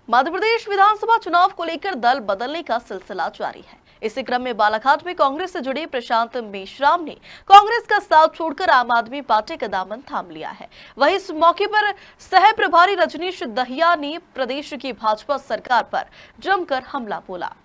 मध्य प्रदेश विधानसभा चुनाव को लेकर दल बदलने का सिलसिला जारी है। इसी क्रम में बालाघाट में कांग्रेस से जुड़े प्रशांत मेश्राम ने कांग्रेस का साथ छोड़कर आम आदमी पार्टी का दामन थाम लिया है। वहीं इस मौके पर सह प्रभारी रजनीश दहिया ने प्रदेश की भाजपा सरकार पर जमकर हमला बोला।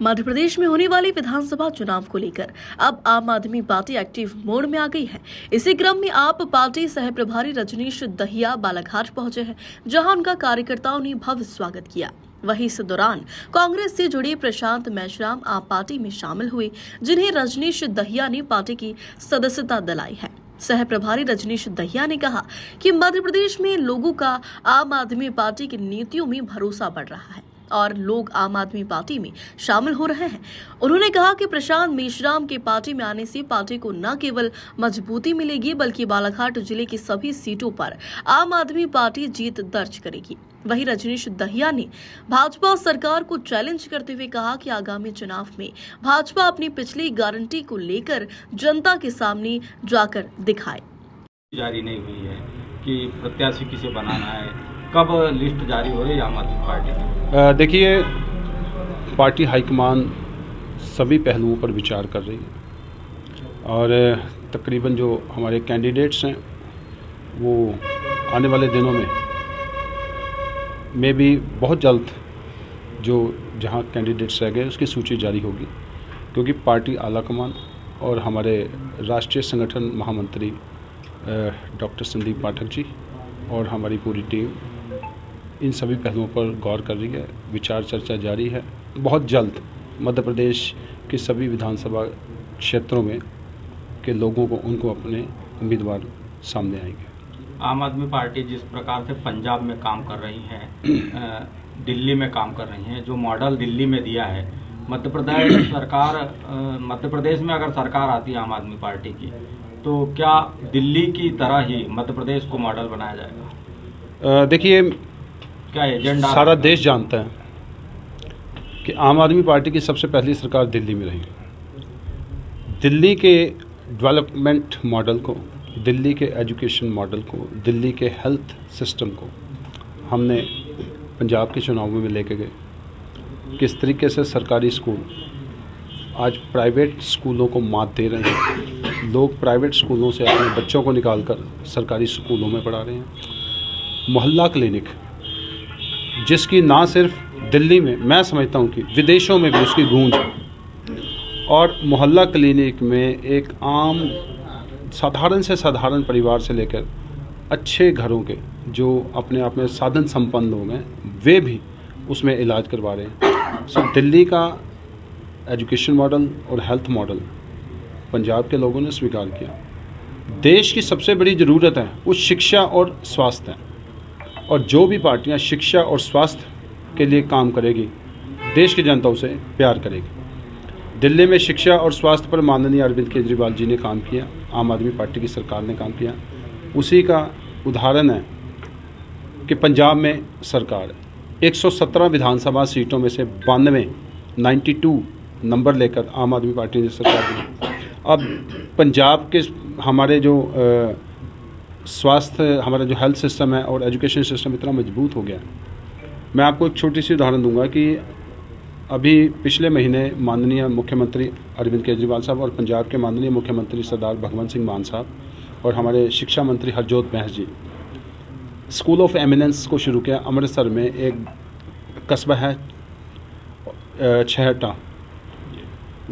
मध्य प्रदेश में होने वाले विधानसभा चुनाव को लेकर अब आम आदमी पार्टी एक्टिव मोड में आ गई है। इसी क्रम में आप पार्टी सह प्रभारी रजनीश दहिया बालाघाट पहुंचे हैं, जहां उनका कार्यकर्ताओं ने भव्य स्वागत किया। वहीं इस दौरान कांग्रेस से जुड़े प्रशांत मेश्राम आप पार्टी में शामिल हुए, जिन्हें रजनीश दहिया ने पार्टी की सदस्यता दिलाई है। सह प्रभारी रजनीश दहिया ने कहा कि मध्य प्रदेश में लोगों का आम आदमी पार्टी की नीतियों में भरोसा बढ़ रहा है और लोग आम आदमी पार्टी में शामिल हो रहे हैं। उन्होंने कहा कि प्रशांत मेश्राम के पार्टी में आने से पार्टी को न केवल मजबूती मिलेगी, बल्कि बालाघाट जिले की सभी सीटों पर आम आदमी पार्टी जीत दर्ज करेगी। वहीं रजनीश दहिया ने भाजपा सरकार को चैलेंज करते हुए कहा कि आगामी चुनाव में भाजपा अपनी पिछली गारंटी को लेकर जनता के सामने जाकर दिखाए। जारी नहीं हुई है कि प्रत्याशी किसे बनाना है, कब लिस्ट जारी हो रही है आम आदमी पार्टी की? देखिए, पार्टी हाईकमान सभी पहलुओं पर विचार कर रही है और तकरीबन जो हमारे कैंडिडेट्स हैं वो आने वाले दिनों में भी बहुत जल्द जो जहां कैंडिडेट्स रह गए उसकी सूची जारी होगी, क्योंकि पार्टी आलाकमान और हमारे राष्ट्रीय संगठन महामंत्री डॉक्टर संदीप पाठक जी और हमारी पूरी टीम इन सभी पहलुओं पर गौर कर रही है। विचार चर्चा जारी है। बहुत जल्द मध्य प्रदेश के सभी विधानसभा क्षेत्रों में के लोगों को उनको अपने उम्मीदवार सामने आएंगे। आम आदमी पार्टी जिस प्रकार से पंजाब में काम कर रही है, दिल्ली में काम कर रही है, जो मॉडल दिल्ली में दिया है, मध्य प्रदेश में अगर सरकार आती है आम आदमी पार्टी की, तो क्या दिल्ली की तरह ही मध्य प्रदेश को मॉडल बनाया जाएगा? देखिए, क्या एजेंडा सारा देश जानता है कि आम आदमी पार्टी की सबसे पहली सरकार दिल्ली में रही। दिल्ली के डेवलपमेंट मॉडल को, दिल्ली के एजुकेशन मॉडल को, दिल्ली के हेल्थ सिस्टम को हमने पंजाब के चुनावों में लेके गए। किस तरीके से सरकारी स्कूल आज प्राइवेट स्कूलों को मात दे रहे हैं। लोग प्राइवेट स्कूलों से अपने बच्चों को निकालकर सरकारी स्कूलों में पढ़ा रहे हैं। मोहल्ला क्लिनिक, जिसकी ना सिर्फ दिल्ली में, मैं समझता हूँ कि विदेशों में भी उसकी गूंज है। और मोहल्ला क्लिनिक में एक आम साधारण से साधारण परिवार से लेकर अच्छे घरों के जो अपने आप में साधन संपन्न लोग हैं, वे भी उसमें इलाज करवा रहे हैं। सो दिल्ली का एजुकेशन मॉडल और हेल्थ मॉडल पंजाब के लोगों ने स्वीकार किया। देश की सबसे बड़ी ज़रूरत है वो शिक्षा और स्वास्थ्य है, और जो भी पार्टियां शिक्षा और स्वास्थ्य के लिए काम करेगी, देश की जनता उसे प्यार करेगी। दिल्ली में शिक्षा और स्वास्थ्य पर माननीय अरविंद केजरीवाल जी ने काम किया, आम आदमी पार्टी की सरकार ने काम किया। उसी का उदाहरण है कि पंजाब में सरकार 117 विधानसभा सीटों में से 92 नंबर लेकर आम आदमी पार्टी ने सरकार दी। अब पंजाब के हमारे जो स्वास्थ्य, हमारा जो हेल्थ सिस्टम है और एजुकेशन सिस्टम इतना मजबूत हो गया है। मैं आपको एक छोटी सी उदाहरण दूंगा कि अभी पिछले महीने माननीय मुख्यमंत्री अरविंद केजरीवाल साहब और पंजाब के माननीय मुख्यमंत्री सरदार भगवंत सिंह मान साहब और हमारे शिक्षा मंत्री हरजोत महज जी स्कूल ऑफ एमिनेंस को शुरू किया। अमृतसर में एक कस्बा है छहटा,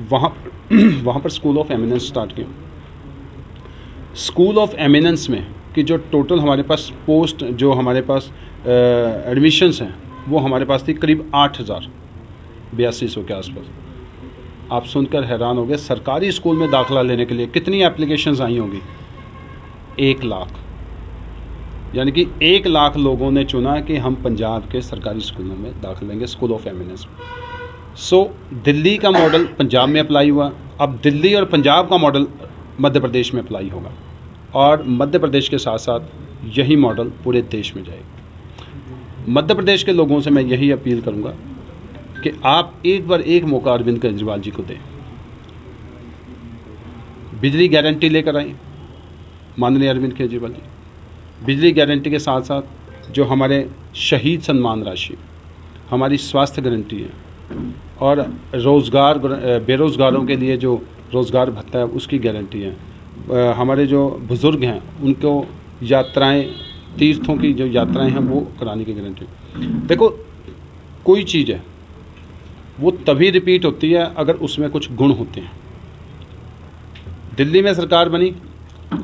वहाँ पर स्कूल ऑफ एमिनेंस स्टार्ट किया। स्कूल ऑफ एमिनेंस में कि जो टोटल हमारे पास पोस्ट, जो हमारे पास एडमिशन्स हैं, वो हमारे पास थी करीब 8,082 के आसपास। आप सुनकर हैरान हो गए, सरकारी स्कूल में दाखिला लेने के लिए कितनी एप्लीकेशंस आई होंगी? 1 लाख। यानी कि 1 लाख लोगों ने चुना कि हम पंजाब के सरकारी स्कूलों में दाखिला लेंगे, स्कूल ऑफ एमिनेंस में। सो दिल्ली का मॉडल पंजाब में अप्लाई हुआ, अब दिल्ली और पंजाब का मॉडल मध्य प्रदेश में अप्लाई होगा, और मध्य प्रदेश के साथ साथ यही मॉडल पूरे देश में जाएगा। मध्य प्रदेश के लोगों से मैं यही अपील करूंगा कि आप एक बार एक मौका अरविंद केजरीवाल जी को दें। बिजली गारंटी लेकर आए माननीय अरविंद केजरीवाल जी। बिजली गारंटी के साथ साथ जो हमारे शहीद सम्मान राशि हमारी स्वास्थ्य गारंटी है और रोज़गार बेरोज़गारों के लिए जो रोज़गार भत्ता है उसकी गारंटी है। हमारे जो बुज़ुर्ग हैं उनको यात्राएं, तीर्थों की जो यात्राएं हैं वो कराने की गारंटी। देखो, कोई चीज़ है वो तभी रिपीट होती है अगर उसमें कुछ गुण होते हैं। दिल्ली में सरकार बनी,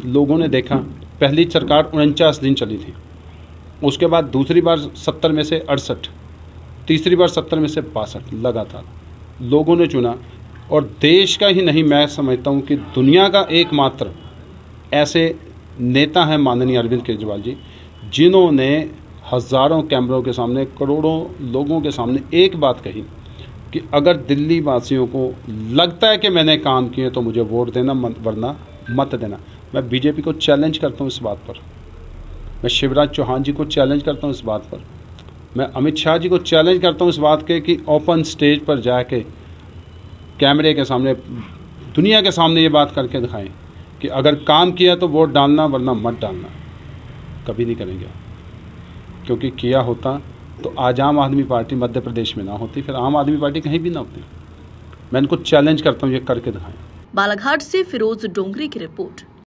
लोगों ने देखा, पहली सरकार 49 दिन चली थी, उसके बाद दूसरी बार 70 में से 68, तीसरी बार 70 में से 62 लगातार लोगों ने चुना। और देश का ही नहीं, मैं समझता हूँ कि दुनिया का एकमात्र ऐसे नेता हैं माननीय अरविंद केजरीवाल जी, जिन्होंने हज़ारों कैमरों के सामने, करोड़ों लोगों के सामने एक बात कही कि अगर दिल्ली वासियों को लगता है कि मैंने काम किए तो मुझे वोट देना, वरना मत देना। मैं बीजेपी को चैलेंज करता हूँ इस बात पर, मैं शिवराज चौहान जी को चैलेंज करता हूँ इस बात पर, मैं अमित शाह जी को चैलेंज करता हूँ इस बात के कि ओपन स्टेज पर जाके कैमरे के सामने, दुनिया के सामने ये बात करके दिखाएं कि अगर काम किया तो वोट डालना, वरना मत डालना। कभी नहीं करेंगे, क्योंकि किया होता तो आज आम आदमी पार्टी मध्य प्रदेश में ना होती, फिर आम आदमी पार्टी कहीं भी ना होती। मैं इनको चैलेंज करता हूँ, ये करके दिखाएं। बालाघाट से फिरोज डोंगरी की रिपोर्ट।